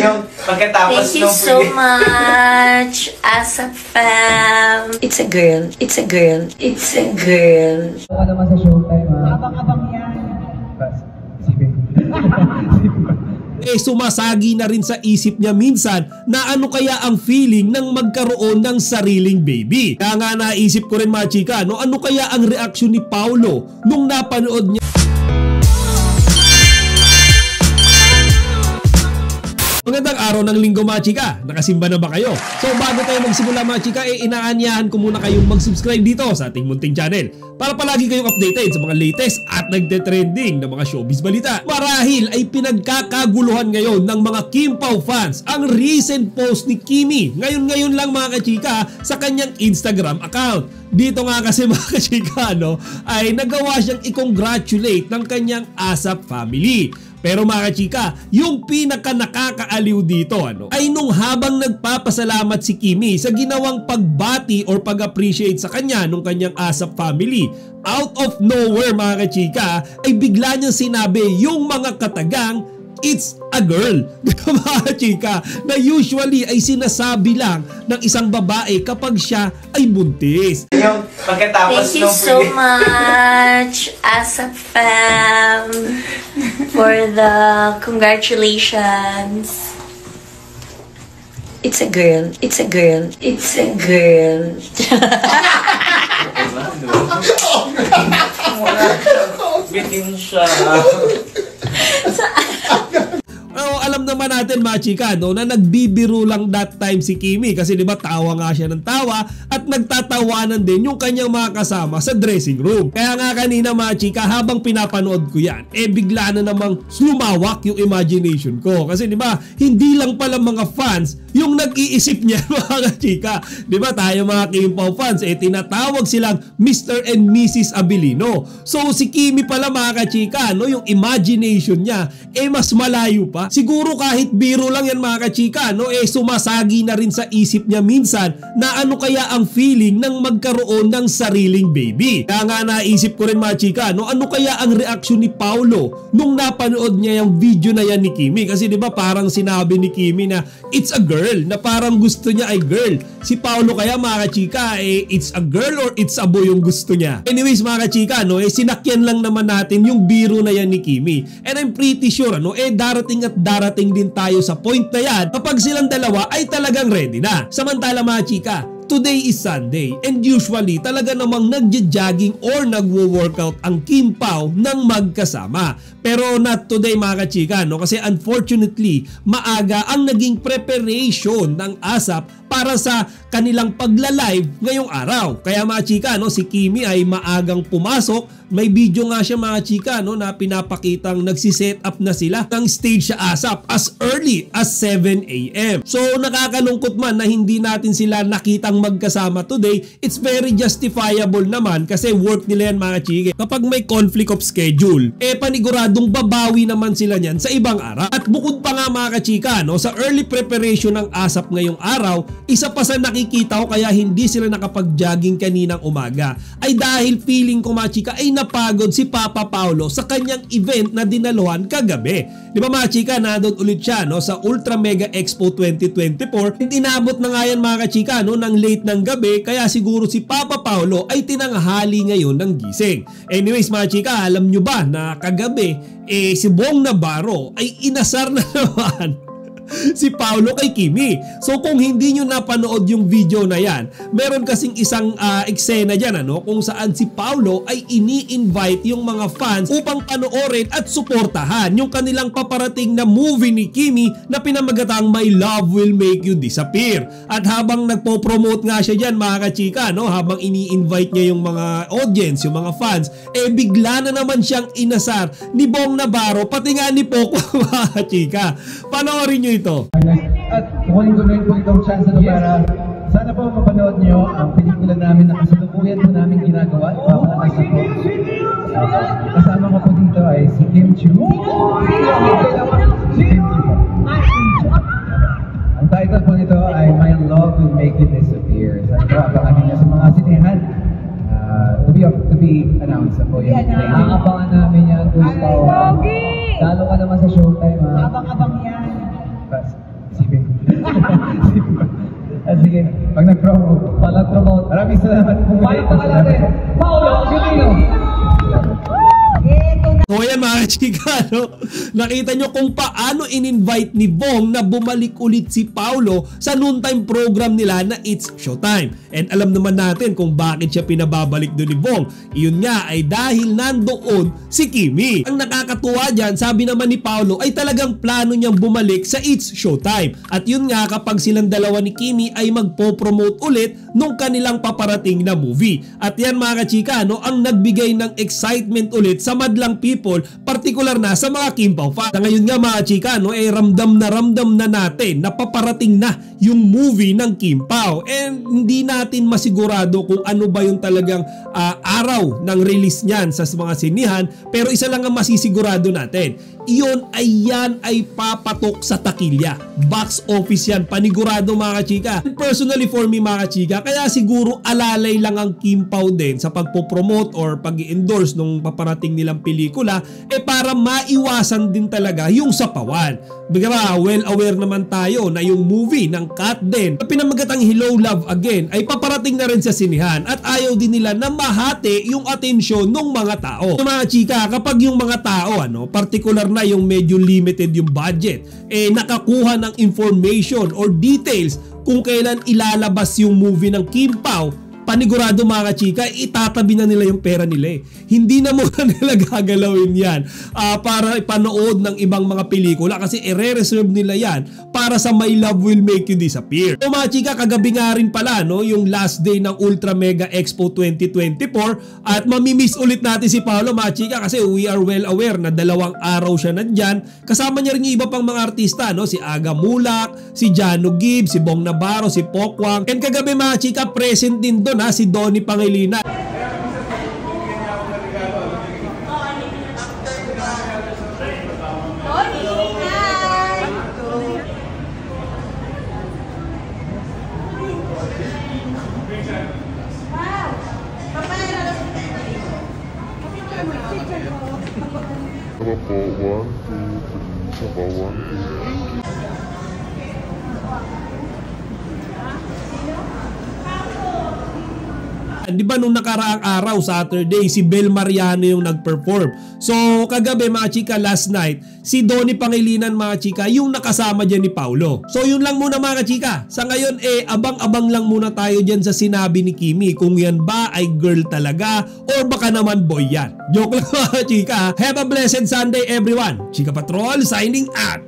Yung pagkatapos Thank you so much, Asap fam. It's a girl. It's a girl. It's a girl. Ano naman sa showtime, ha? Abang-abang yan. Sumasagi na rin sa isip niya minsan na ano kaya ang feeling ng magkaroon ng sariling baby. Kaya nga naisip ko rin mga chika, ano kaya ang reaksyon ni Paolo nung napanood niya. Magandang araw ng linggo mga chika, nakasimba na ba kayo? So bago tayo magsimula mga chika, inaanyahan ko muna kayong mag-subscribe dito sa ating munting channel para palagi kayong updated sa mga latest at nagte-trending na mga showbiz balita. Marahil ay pinagkakaguluhan ngayon ng mga Kim Pao fans ang recent post ni Kimi ngayon lang mga kachika sa kanyang Instagram account. Dito nga kasi mga kachika ay nagawa siyang i-congratulate ng kanyang ASAP family. Pero mga kachika, yung pinaka nakakaaliw dito ay nung habang nagpapasalamat si Kimi sa ginawang pagbati or pag-appreciate sa kanya nung kanyang ASAP family, out of nowhere mga kachika ay bigla niyang sinabi yung mga katagang it's a girl. Mga chika, na usually ay sinasabi lang ng isang babae kapag siya ay buntis. Yung pagkatapos Thank you so much, Asap fam, for the congratulations. It's a girl. It's a girl. It's a girl. Bitin siya. Alam naman natin mga chika na nagbibiro lang that time si Kimi kasi diba tawa nga siya ng tawa at nagtatawanan din yung kanyang mga kasama sa dressing room. Kaya nga kanina mga chika habang pinapanood ko yan bigla na namang lumawak yung imagination ko kasi diba hindi lang pala mga fans yung nag-iisip niya mga chika. Diba tayo mga Kim Pao fans tinatawag silang Mr. and Mrs. Abilino. So si Kimi pala mga chika yung imagination niya mas malayo pa. Siguro kahit biro lang yan mga kachika sumasagi na rin sa isip niya minsan na ano kaya ang feeling ng magkaroon ng sariling baby. Kaya nga naisip ko rin mga chika ano kaya ang reaksyon ni Paolo nung napanood niya yung video na yan ni Kimi. Kasi diba parang sinabi ni Kimi na it's a girl, na parang gusto niya ay girl. Si Paolo kaya mga kachika it's a girl or it's a boy yung gusto niya. Anyways mga kachika sinakyan lang naman natin yung biro na yan ni Kimi. And I'm pretty sure darating din tayo sa point na yan kapag silang dalawa ay talagang ready na. Samantala mga chika, today is Sunday and usually talaga namang nagja-jogging or nagwo-workout ang Kim Pao ng magkasama. Pero not today mga kachika kasi unfortunately maaga ang naging preparation ng ASAP para sa kanilang pagla-live ngayong araw. Kaya mga chika si Kimi ay maagang pumasok. May video nga siya mga chika na pinapakitang nagsiset up na sila ng stage sa ASAP as early as 7 AM. So nakakalungkot man na hindi natin sila nakitang magkasama today. It's very justifiable naman kasi work nila yan mga chika. Kapag may conflict of schedule paniguradong babawi naman sila niyan sa ibang araw. At bukod pa nga mga kachika sa early preparation ng ASAP ngayong araw, isa pa sa nakikita ko kaya hindi sila nakapag-jogging kaninang umaga ay dahil feeling ko mga chika ay napagod si Papa Paolo sa kanyang event na dinaluhan kagabi. Di ba mga chika, nandun ulit siya sa Ultra Mega Expo 2024. Inabot na nga yan mga kachika ng late ng gabi kaya siguro si Papa Paolo ay tinanghali ngayon ng gising. Anyways mga chika, alam nyo ba na kagabi si Bong Navarro ay inasar na naman si Paolo kay Kimi. So kung hindi nyo napanood yung video na yan, meron kasing isang eksena dyan kung saan si Paolo ay ini-invite yung mga fans upang panoorin at suportahan yung kanilang paparating na movie ni Kimi na pinamagatang My Love Will Make You Disappear. At habang nagpo-promote nga siya dyan mga kachika habang ini-invite niya yung mga audience, yung mga fans, bigla na naman siyang inasar ni Bong Navarro pati nga ni Poco mga kachika. Panoorin nyo ito. At kukunin ko rin po itong chance para sana po mapanood nyo ang pelikula namin na kasalukuyan po namin ginagawa. Ipapalakas na po. Kasama ko po dito ay si Kim Chiu. Si Kim Chiu po. Ang title po nito ay My Love Will Make You Disappear. Sana po abangan niyo sa mga sinehan. To be announced po yun. Abangan namin yan. Lalo ka naman sa showtime. Abang-abang yan. Sige, pag nag-promote. Pag-promote. Maraming salamat po. Palakpakan natin. Paolo Aquilino. So ayan mga chika, no? Nakita nyo kung paano in-invite ni Bong na bumalik ulit si Paolo sa noontime program nila na It's Showtime. And alam naman natin kung bakit siya pinababalik doon ni Bong. Iyon nga ay dahil nandoon si Kimi. Ang nakakatuwa dyan, sabi naman ni Paolo ay talagang plano niyang bumalik sa It's Showtime. At yun nga kapag silang dalawa ni Kimi ay magpo-promote ulit nung kanilang paparating na movie. At yan mga kachika, no? Ang nagbigay ng excitement ulit sa madlang people, partikular na sa mga Kim Pao fans. Sa ngayon nga mga chika, no, ramdam na natin na paparating na yung movie ng Kim Pao. And hindi natin masigurado kung ano ba yung talagang araw ng release niyan sa mga sinihan. Pero isa lang ang masisigurado natin. Iyon ay papatok sa takilya. Box office yan. Panigurado mga chika. Personally for me mga chika, kaya siguro alalay lang ang Kim Pao din sa pagpopromote or pag-endorse nung paparating nilang pelikula para maiwasan din talaga yung sapawan. Diba, well aware naman tayo na yung movie ng Kat din na pinamagatang Hello Love Again ay paparating na rin sa sinihan at ayaw din nila na mahati yung atensyon ng mga tao. So, mga chika, kapag yung mga tao, particular na yung medyo limited yung budget, nakakuha ng information or details kung kailan ilalabas yung movie ng Kim Pao, panigurado mga chika, itatabi na nila yung pera nila. Hindi na muna nila gagalawin yan para ipanood ng ibang mga pelikula kasi i-reserve nila yan para sa My Love Will Make You Disappear. So mga chika, kagabi nga rin pala yung last day ng Ultra Mega Expo 2024 at mamimiss ulit natin si Paolo mga chika kasi we are well aware na 2 araw siya nandyan. Kasama niya rin yung iba pang mga artista, si Aga Mulak, si Jano Gibbs, si Bong Navarro, si Pokwang. And kagabi mga chika, present din doon si Donnie Pangilinan. Di ba nung nakaraang araw, Saturday, si Bel Mariano yung nag-perform. So, kagabi mga chika, last night, si Donnie Pangilinan mga chika, yung nakasama dyan ni Paolo. So, yun lang muna mga chika. Sa ngayon, abang-abang lang muna tayo dyan sa sinabi ni Kimi kung yan ba ay girl talaga or baka naman boy yan. Joke lang mga chika. Have a blessed Sunday everyone. Chika Patrol signing out.